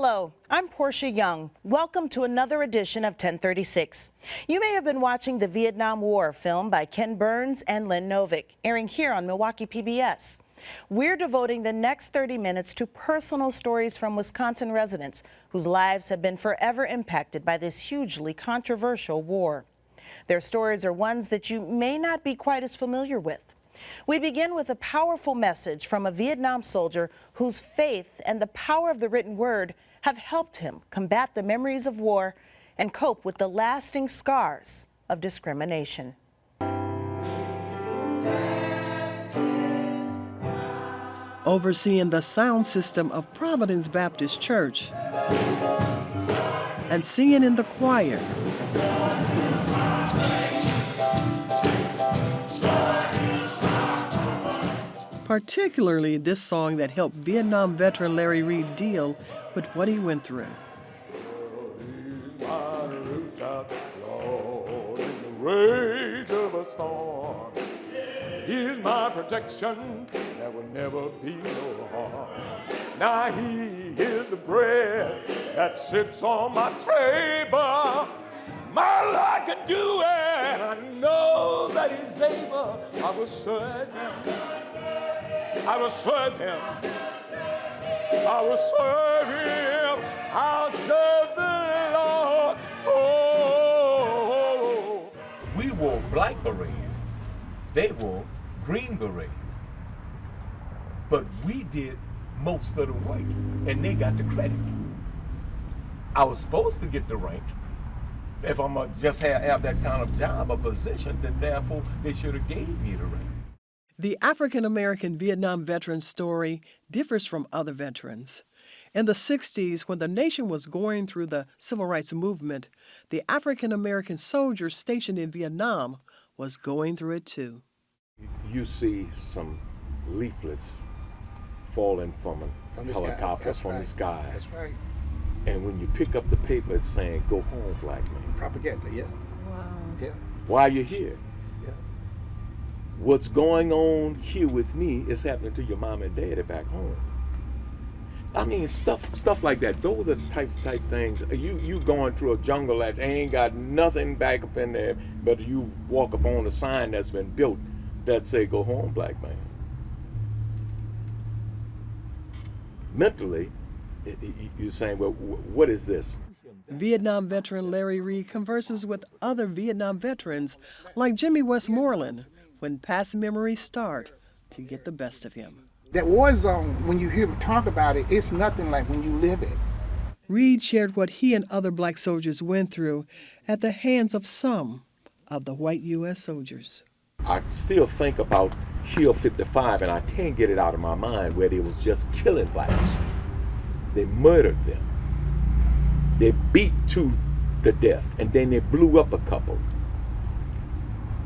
Hello, I'm Portia Young. Welcome to another edition of 1036. You may have been watching the Vietnam War film by Ken Burns and Lynn Novick, airing here on Milwaukee PBS. We're devoting the next 30 minutes to personal stories from Wisconsin residents whose lives have been forever impacted by this hugely controversial war. Their stories are ones that you may not be quite as familiar with. We begin with a powerful message from a Vietnam soldier whose faith and the power of the written word have helped him combat the memories of war and cope with the lasting scars of discrimination. Overseeing the sound system of Providence Baptist Church and singing in the choir. Particularly this song that helped Vietnam veteran Larry Reed deal with what he went through. Rage of a storm. He's my protection. There will never be no harm. Now he is the bread that sits on my table. My Lord can do it. I know that he's able. I will serve him. I will serve him. I will serve him. I'll serve the Lord. Oh. We wore black berets. They wore green berets. But we did most of the work, and they got the credit. I was supposed to get the rank. If I'm gonna just have that kind of job or position, then therefore they should have gave me the rank. The African-American Vietnam veteran's story differs from other veterans. In the 60s, when the nation was going through the civil rights movement, the African-American soldier stationed in Vietnam was going through it too. You see some leaflets falling from a helicopter from the sky. That's right. And when you pick up the paper, it's saying, "Go home, black man." Propaganda, yeah. Wow. Yeah. Why are you here? Yeah. What's going on here with me is happening to your mom and daddy back home. I mean, stuff like that. Those are the type things. You going through a jungle that ain't got nothing back up in there, but you walk up on a sign that's been built that say, "Go home, black man." Mentally, you're saying, well, what is this? Vietnam veteran Larry Reed converses with other Vietnam veterans like Jimmy Westmoreland when past memories start to get the best of him. That war zone, when you hear them talk about it, it's nothing like when you live it. Reed shared what he and other black soldiers went through at the hands of some of the white U.S. soldiers. I still think about Hill 55, and I can't get it out of my mind, where they was just killing blacks. They murdered them. They beat to the death, and then they blew up a couple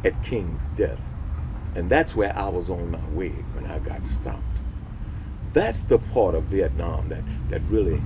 at King's death. And that's where I was on my way when I got stopped. That's the part of Vietnam that really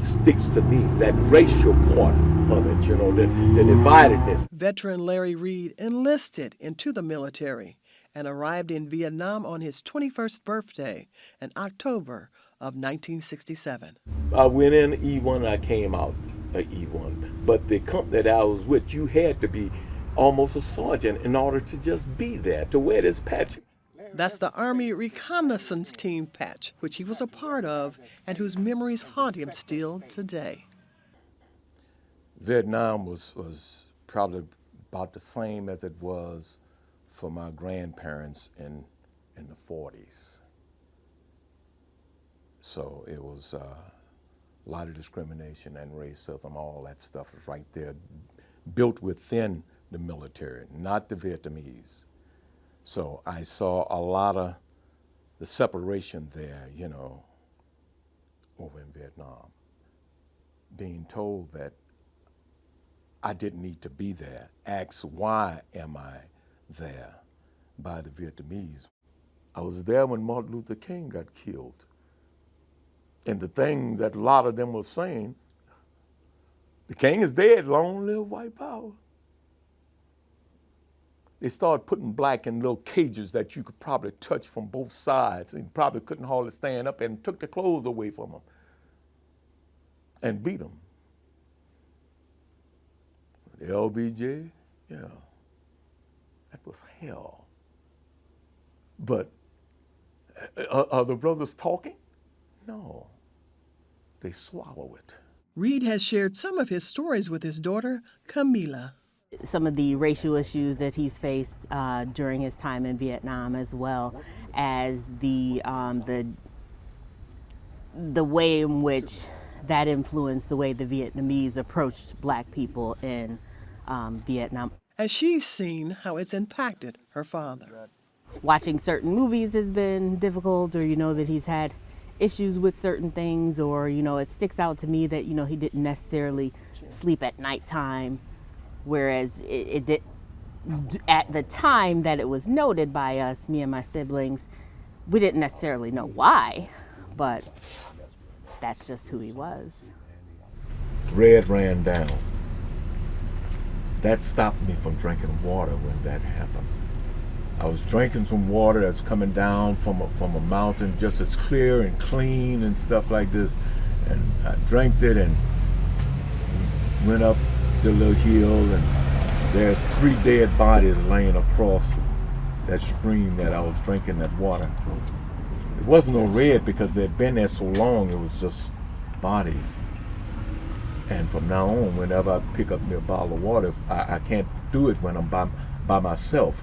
sticks to me, that racial part of it, you know, the dividedness. Veteran Larry Reed enlisted into the military and arrived in Vietnam on his 21st birthday in October of 1967. I went in E1, I came out E1. But the company that I was with, you had to be almost a sergeant in order to just be there, to wear this patch. That's the Army Reconnaissance Team patch, which he was a part of and whose memories haunt him still today. Vietnam was probably about the same as it was for my grandparents in the 40s. So it was a lot of discrimination and racism, all that stuff was right there, built within the military, not the Vietnamese. So I saw a lot of the separation there, you know, over in Vietnam. Being told that I didn't need to be there, asked why am I there by the Vietnamese. I was there when Martin Luther King got killed. And the thing that a lot of them were saying, the king is dead, long live white power. They started putting black in little cages that you could probably touch from both sides and probably couldn't hardly stand up, and took the clothes away from them. and beat them. The LBJ, yeah, that was hell. But are the brothers talking? No, they swallow it. Reed has shared some of his stories with his daughter, Camila. Some of the racial issues that he's faced during his time in Vietnam, as well as the way in which that influenced the way the Vietnamese approached Black people in Vietnam. As she's seen how it's impacted her father. Watching certain movies has been difficult, or that he's had issues with certain things, or it sticks out to me that he didn't necessarily sleep at nighttime, whereas it did at the time that it was noted by us, me and my siblings. We didn't necessarily know why, but that's just who he was. Red ran down. That stopped me from drinking water when that happened. I was drinking some water that's coming down from a mountain, just as clear and clean and stuff like this. And I drank it and went up the little hill, and there's 3 dead bodies laying across that stream that I was drinking that water. It wasn't no red because they'd been there so long, it was just bodies. And from now on, whenever I pick up me a bottle of water, I can't do it when I'm by myself.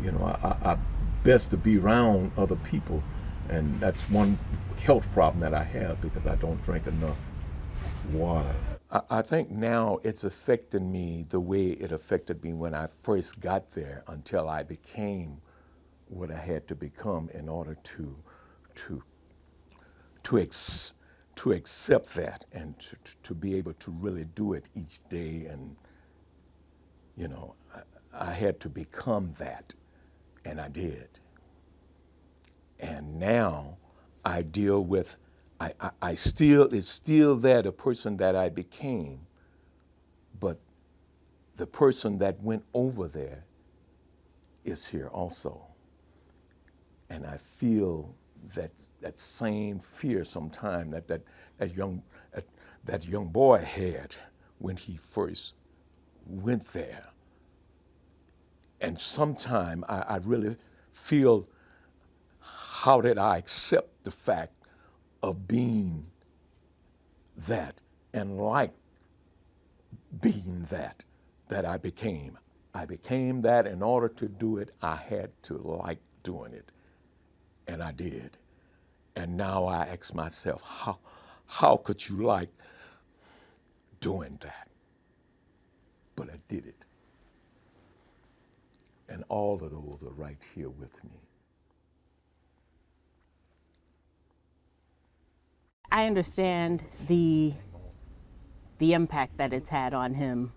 I best to be around other people, and that's one health problem that I have because I don't drink enough water. I think now it's affecting me the way it affected me when I first got there until I became what I had to become in order to accept that and to be able to really do it each day. And, I had to become that, and I did. And now I deal with, it's still there, the person that I became, but the person that went over there is here also. And I feel that same fear sometime that young boy had when he first went there. And sometime I really feel, how did I accept the fact of being that and like being that I became. I became that. In order to do it, I had to like doing it. And I did. And now I ask myself, how could you like doing that? But I did it. And all of those are right here with me. I understand the impact that it's had on him,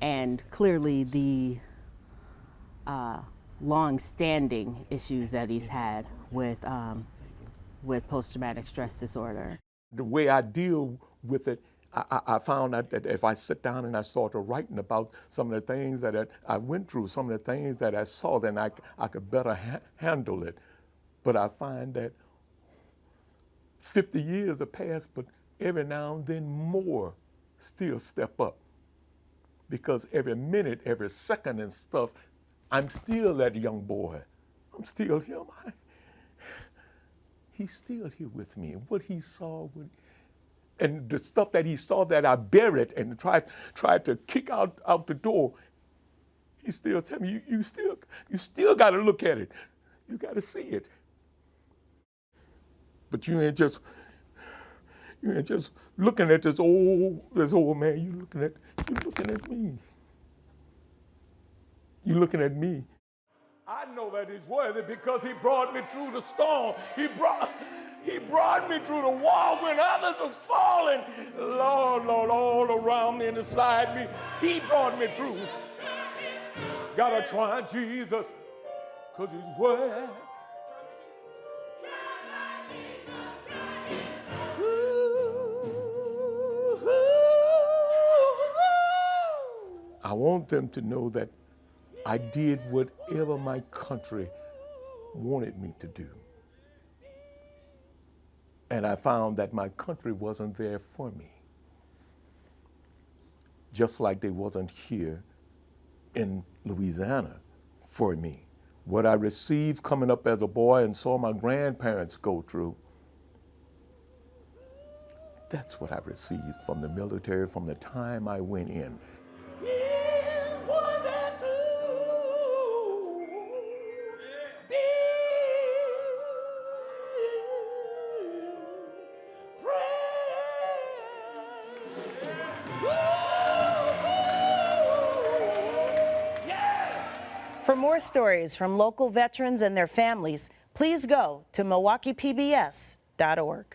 and clearly the long-standing issues that he's had with post-traumatic stress disorder. The way I deal with it, I found out that if I sit down and I started writing about some of the things that I went through, some of the things that I saw, then I could better handle it. But I find that 50 years have passed, but every now and then more still step up. Because every minute, every second and stuff, I'm still that young boy. I'm still him. He's still here with me. And what he saw, and the stuff that he saw that I buried and tried to kick out the door, he still tell me, you still got to look at it. You got to see it. But you ain't just looking at this old man. You're looking at me. You're looking at me. I know that he's worthy because he brought me through the storm. He brought me through the wall when others was falling. Lord, all around me and beside me, he brought me through. Gotta try Jesus, because he's worthy. I want them to know that I did whatever my country wanted me to do. And I found that my country wasn't there for me. Just like they wasn't here in Louisiana for me. What I received coming up as a boy and saw my grandparents go through, that's what I received from the military from the time I went in. For more stories from local veterans and their families, please go to MilwaukeePBS.org.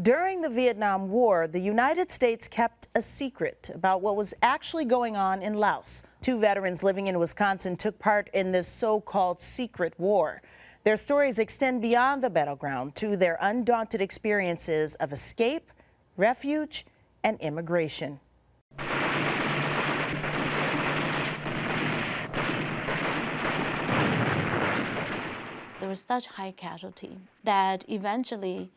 During the Vietnam War, the United States kept a secret about what was actually going on in Laos. 2 veterans living in Wisconsin took part in this so-called secret war. Their stories extend beyond the battleground to their undaunted experiences of escape, refuge, and immigration. There was such high casualty that eventually,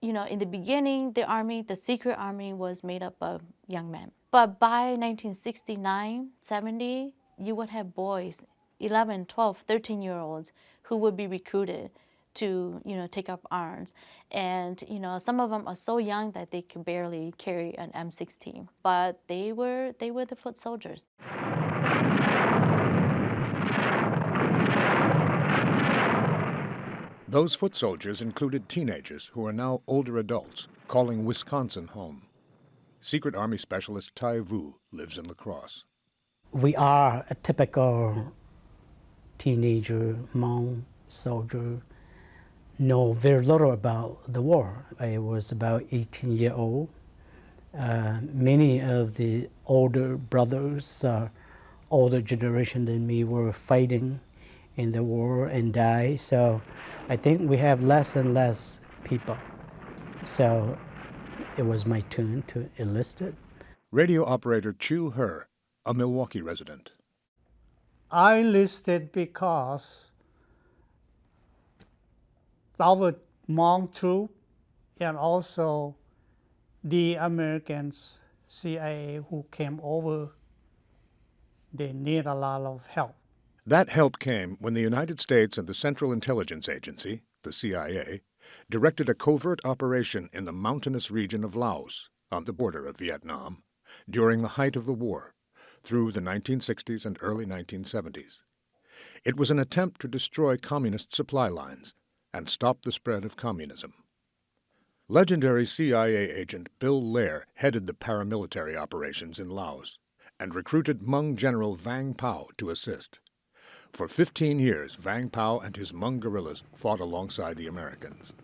in the beginning, the secret army was made up of young men. But by 1969, 70, you would have boys, 11, 12, 13-year-olds who would be recruited to, take up arms. And, some of them are so young that they could barely carry an M16. But they were the foot soldiers. Those foot soldiers included teenagers who are now older adults, calling Wisconsin home. Secret Army Specialist Tai Vu lives in La Crosse. We are a typical teenager Hmong soldier, know very little about the war. I was about 18-year-old. Many of the older brothers, older generation than me, were fighting in the war and died. So I think we have less and less people. So it was my turn to enlist it. Radio operator Chu He, a Milwaukee resident. I enlisted because our Hmong troop and also the Americans, CIA, who came over, they need a lot of help. That help came when the United States and the Central Intelligence Agency, the CIA, directed a covert operation in the mountainous region of Laos, on the border of Vietnam, during the height of the war, through the 1960s and early 1970s. It was an attempt to destroy communist supply lines and stop the spread of communism. Legendary CIA agent Bill Lair headed the paramilitary operations in Laos and recruited Hmong General Vang Pao to assist. For 15 years, Vang Pao and his Hmong guerrillas fought alongside the Americans.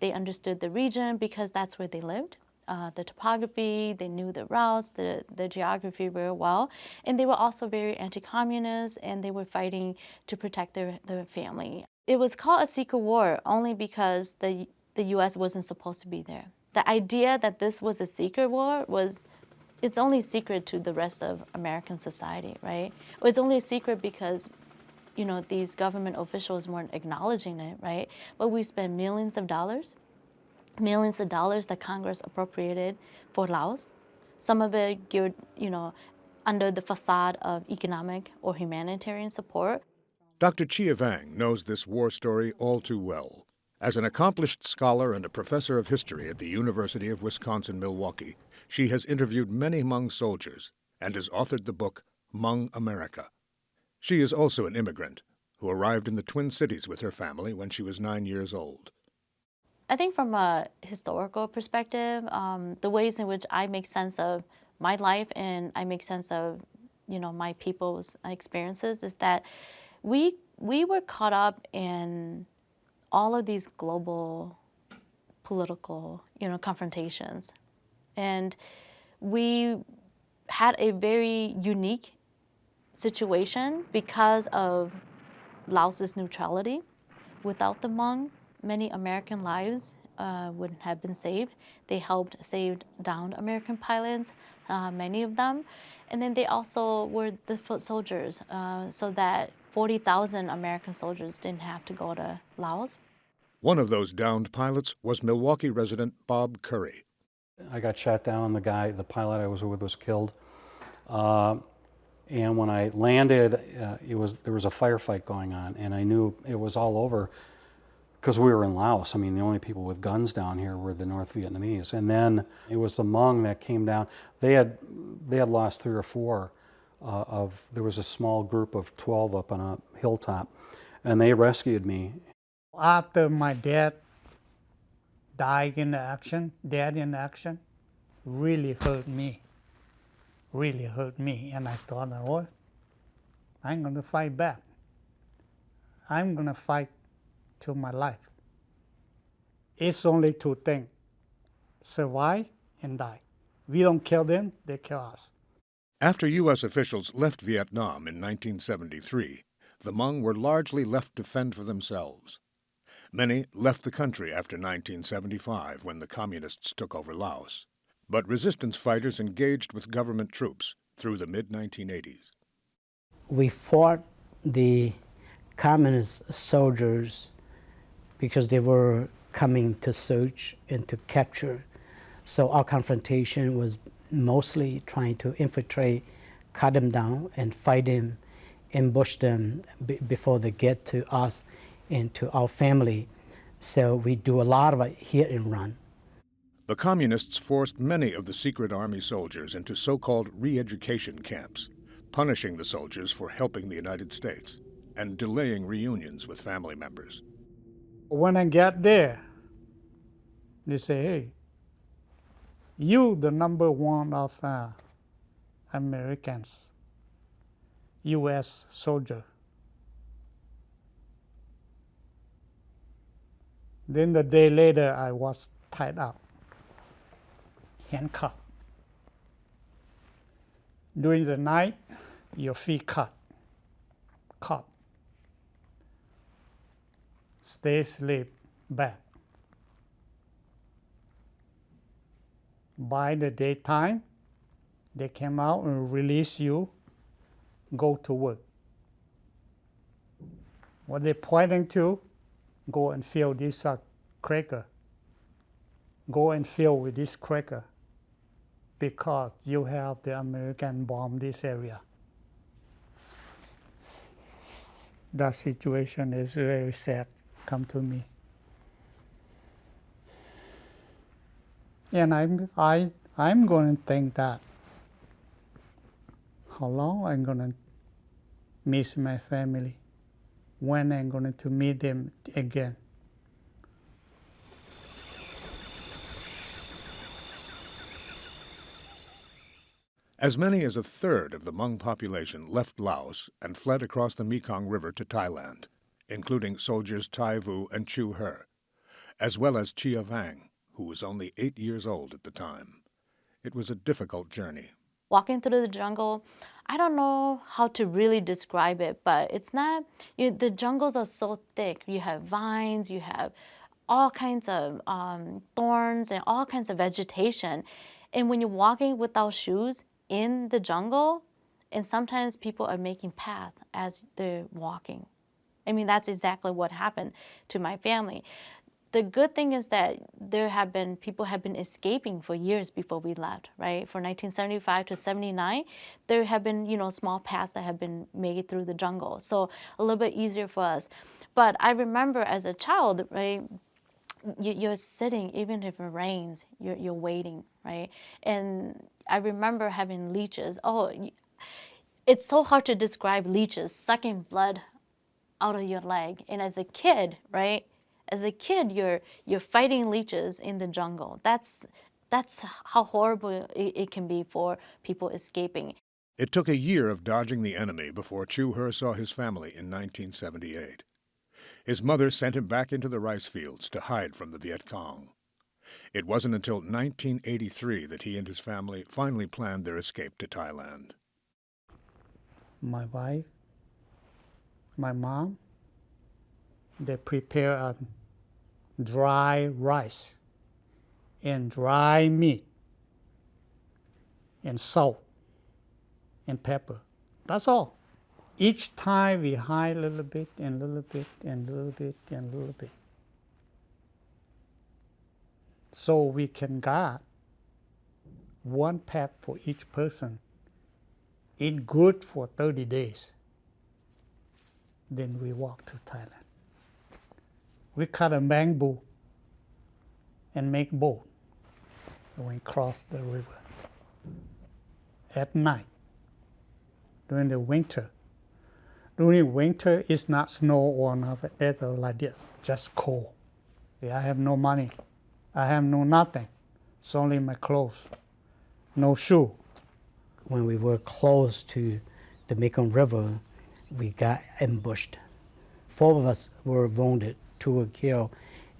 They understood the region because that's where they lived. The topography, they knew the routes, the geography very well. And they were also very anti-communist, and they were fighting to protect their family. It was called a secret war only because the U.S. wasn't supposed to be there. The idea that this was a secret war it's only secret to the rest of American society, right? Or it's only a secret because, these government officials weren't acknowledging it, right? But we spent millions of dollars that Congress appropriated for Laos. Some of it geared, under the facade of economic or humanitarian support. Dr. Chia Vang knows this war story all too well. As an accomplished scholar and a professor of history at the University of Wisconsin-Milwaukee, she has interviewed many Hmong soldiers and has authored the book Hmong America. She is also an immigrant who arrived in the Twin Cities with her family when she was 9 years old. I think from a historical perspective, the ways in which I make sense of my life and I make sense of, my people's experiences is that we were caught up in all of these global political, confrontations. And we had a very unique situation because of Laos's neutrality. Without the Hmong, many American lives wouldn't have been saved. They helped save downed American pilots, many of them. And then they also were the foot soldiers, so that 40,000 American soldiers didn't have to go to Laos. One of those downed pilots was Milwaukee resident Bob Curry. I got shot down. The pilot I was with was killed. And when I landed, there was a firefight going on, and I knew it was all over because we were in Laos. I mean, the only people with guns down here were the North Vietnamese. And then it was the Hmong that came down. They had lost 3 or 4 there was a small group of 12 up on a hilltop, and they rescued me. After my dad died in action, really hurt me. Really hurt me. And I thought, oh, I'm going to fight back. I'm going to fight till my life. It's only 2 things: survive and die. We don't kill them, they kill us. After U.S. officials left Vietnam in 1973, the Hmong were largely left to fend for themselves. Many left the country after 1975 when the Communists took over Laos. But resistance fighters engaged with government troops through the mid-1980s. We fought the communist soldiers because they were coming to search and to capture. So our confrontation was mostly trying to infiltrate, cut them down, and fight them, ambush them before they get to us and to our family. So we do a lot of hit and run. The Communists forced many of the secret army soldiers into so-called re-education camps, punishing the soldiers for helping the United States and delaying reunions with family members. When I get there, they say, hey, you the number 1 of Americans, U.S. soldier. Then the day later, I was tied up, handcuffed. During the night, your feet cut. Stay sleep back. By the daytime, they came out and release you, go to work. What they're pointing to, go and fill this cracker. Go and fill with this cracker because you have the American bomb this area. That situation is very sad, come to me. And I'm going to think that how long I'm going to miss my family, when I'm going to meet them again. As many as a third of the Hmong population left Laos and fled across the Mekong River to Thailand, including soldiers Tai Vu and Chu He, as well as Chia Vang, who was only 8 years old at the time. It was a difficult journey. Walking through the jungle, I don't know how to really describe it, but it's not, the jungles are so thick. You have vines, you have all kinds of thorns and all kinds of vegetation. And when you're walking without shoes in the jungle, and sometimes people are making paths as they're walking. I mean, that's exactly what happened to my family. The good thing is that people have been escaping for years before we left, right? For 1975 to 79, there have been, small paths that have been made through the jungle. So a little bit easier for us. But I remember as a child, right, you're sitting, even if it rains, you're waiting, right? And I remember having leeches. Oh, it's so hard to describe leeches sucking blood out of your leg. And as a kid, right? As a kid, you're fighting leeches in the jungle. That's how horrible it can be for people escaping. It took a year of dodging the enemy before Chu He saw his family in 1978. His mother sent him back into the rice fields to hide from the Viet Cong. It wasn't until 1983 that he and his family finally planned their escape to Thailand. My wife, my mom, they prepare a dry rice and dry meat and salt and pepper. That's all. Each time we hide a little bit and a little bit and a little bit and a little bit. so we can guard one pack for each person. Eat good for 30 days. Then we walk to Thailand. We cut a bamboo and make boat. And we cross the river at night during the winter. During winter, it's not snow or nothing like this, just cold. Yeah, I have no money. I have no nothing. It's only my clothes, no shoe. When we were close to the Mekong River, we got ambushed. 4 of us were wounded, 2 were killed,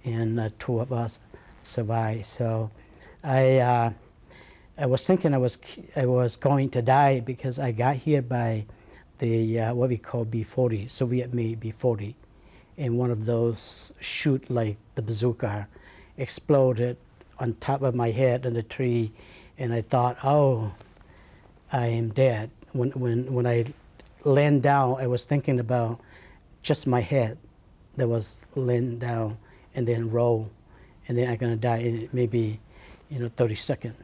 and 2 of us survived. So I was thinking I was going to die because I got hit by the what we call B-40, Soviet-made B-40, and one of those shoot like the bazooka exploded on top of my head in the tree, and I thought, oh, I am dead. When I land down, I was thinking about just my head that was laying down and then roll, and then I'm gonna die in maybe 30 seconds.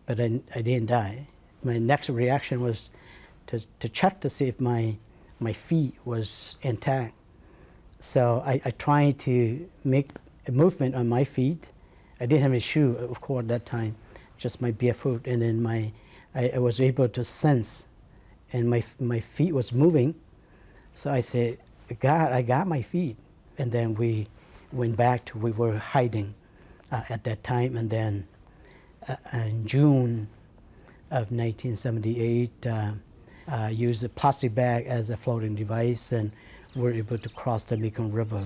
But I didn't die. My next reaction was to check to see if my feet was intact. So I tried to make a movement on my feet. I didn't have a shoe, of course, at that time, just my barefoot, and then I was able to sense, and my feet was moving. So I said, God, I got my feet. And then we went back to, we were hiding at that time, and then in June of 1978, used a plastic bag as a floating device, and were able to cross the Mekong River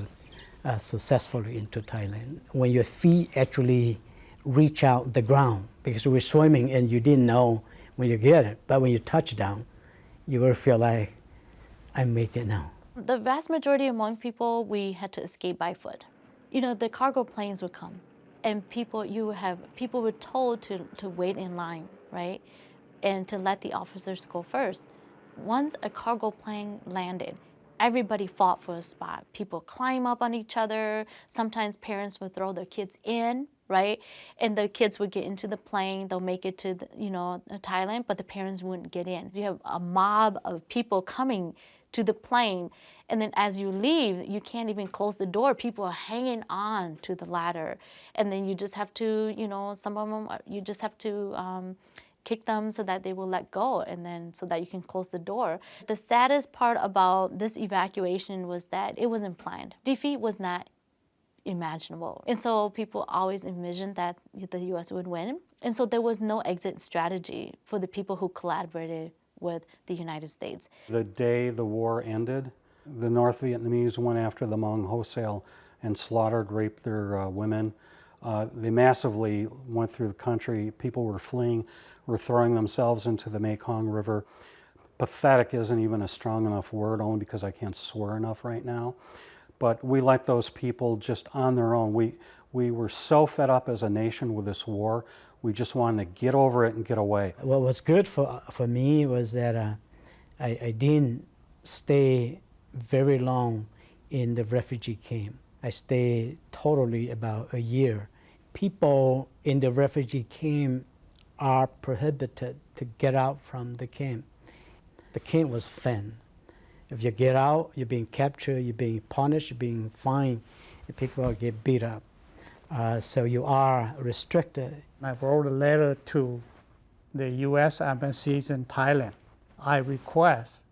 successfully into Thailand. When your feet actually reach out the ground, because we were swimming and you didn't know when you get it, but when you touch down, you will feel like, I make it now. The vast majority of Hmong people, we had to escape by foot. The cargo planes would come, and people were told to wait in line, right? And to let the officers go first. Once a cargo plane landed, everybody fought for a spot. People climb up on each other. Sometimes parents would throw their kids in, right? And the kids would get into the plane. They'll make it to Thailand, but the parents wouldn't get in. You have a mob of people coming to the plane, and then as you leave, you can't even close the door. People are hanging on to the ladder, and then you just have to, some of them, you just have to kick them so that they will let go, and then so that you can close the door. The saddest part about this evacuation was that it wasn't planned. Defeat was not imaginable, and so people always envisioned that the U.S. would win, and so there was no exit strategy for the people who collaborated with the United States. The day the war ended, the North Vietnamese went after the Hmong wholesale and slaughtered, raped their women. They massively went through the country. People were fleeing, were throwing themselves into the Mekong River. Pathetic isn't even a strong enough word, only because I can't swear enough right now. But we let those people just on their own. We were so fed up as a nation with this war. We just wanted to get over it and get away. What was good for me was that I didn't stay very long in the refugee camp. I stayed totally about a year. People in the refugee camp are prohibited to get out from the camp. The camp was fenced. If you get out, you're being captured, you're being punished, you're being fined, and people get beat up. So you are restricted. I wrote a letter to the U.S. embassies in Thailand. I request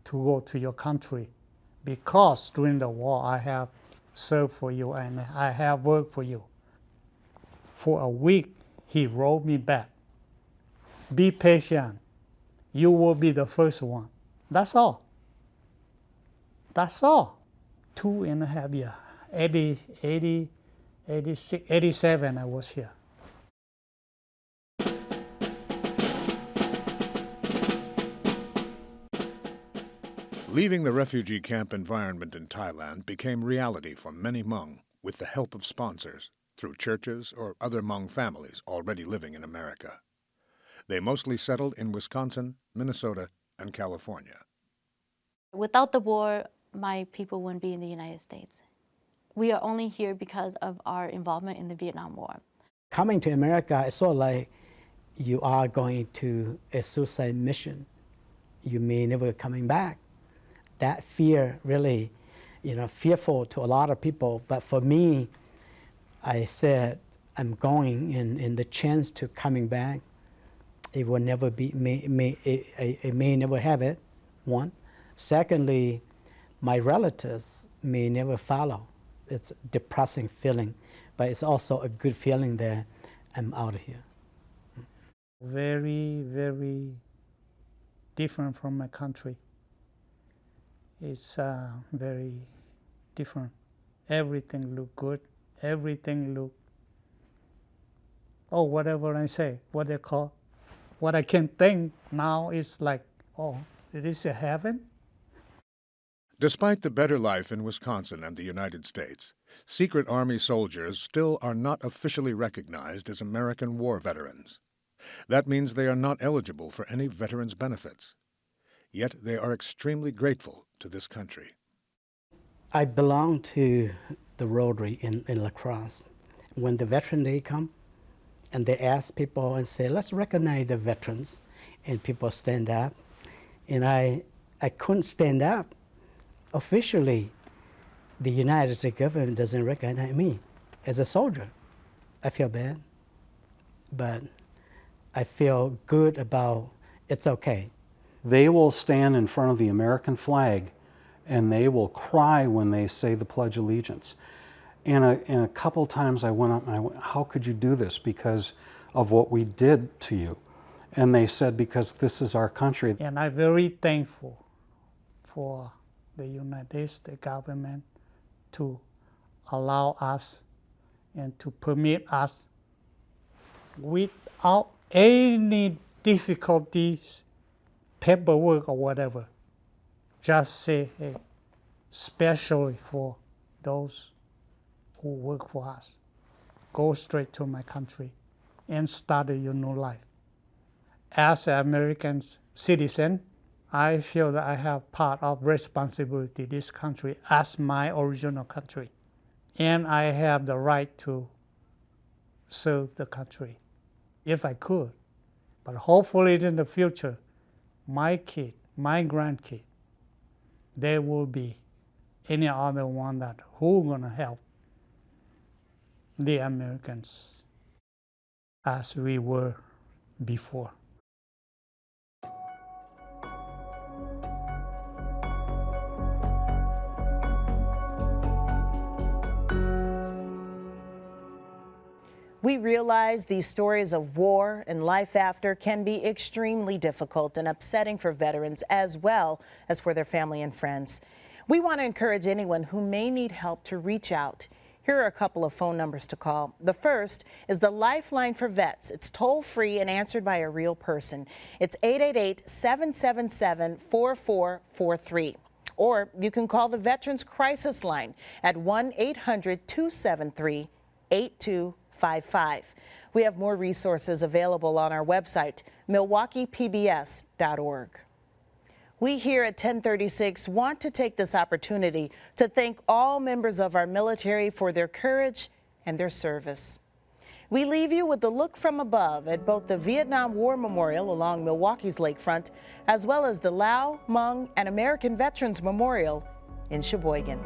to go to your country because during the war I have served for you and I have worked for you. For a week, he wrote me back, be patient, you will be the first one. That's all. That's all. 2.5 years, 86, 87 I was here. Leaving the refugee camp environment in Thailand became reality for many Hmong with the help of sponsors, through churches or other Hmong families already living in America. They mostly settled in Wisconsin, Minnesota, and California. Without the war, my people wouldn't be in the United States. We are only here because of our involvement in the Vietnam War. Coming to America is sort of like you are going to a suicide mission. You may never coming back. That fear really, fearful to a lot of people. But for me, I said, I'm going, and the chance to coming back, it will never be, it may never have it, one. Secondly, my relatives may never follow. It's a depressing feeling, but it's also a good feeling that I'm out of here. Very, very different from my country. It's very different. Everything look good. Everything look, whatever I say, what they call, what I can think now is like, it is a heaven. Despite the better life in Wisconsin and the United States, Secret Army soldiers still are not officially recognized as American war veterans. That means they are not eligible for any veterans' benefits. Yet they are extremely grateful to this country. I belong to the Rotary in La Crosse. When the Veteran Day come, and they ask people and say, let's recognize the veterans, and people stand up. And I couldn't stand up. Officially, the United States government doesn't recognize me as a soldier. I feel bad, but I feel good about it's okay. They will stand in front of the American flag and they will cry when they say the Pledge of Allegiance. And a couple times I went up and I went, how could you do this? Because of what we did to you. And they said, because this is our country. And I'm very thankful for the United States government to allow us and to permit us without any difficulties, paperwork or whatever. Just say, hey, especially for those who work for us, go straight to my country and start your new life. As an American citizen, I feel that I have part of responsibility this country as my original country. And I have the right to serve the country if I could. But hopefully in the future, my kid, my grandkid, there will be any other one that who gonna help the Americans as we were before. We realize these stories of war and life after can be extremely difficult and upsetting for veterans as well as for their family and friends. We want to encourage anyone who may need help to reach out. Here are a couple of phone numbers to call. The first is the Lifeline for Vets. It's toll-free and answered by a real person. It's 888-777-4443. Or you can call the Veterans Crisis Line at 1-800-273-8255. We have more resources available on our website, MilwaukeePBS.org. We here at 1036 want to take this opportunity to thank all members of our military for their courage and their service. We leave you with a look from above at both the Vietnam War Memorial along Milwaukee's lakefront, as well as the Lao, Hmong, and American Veterans Memorial in Sheboygan.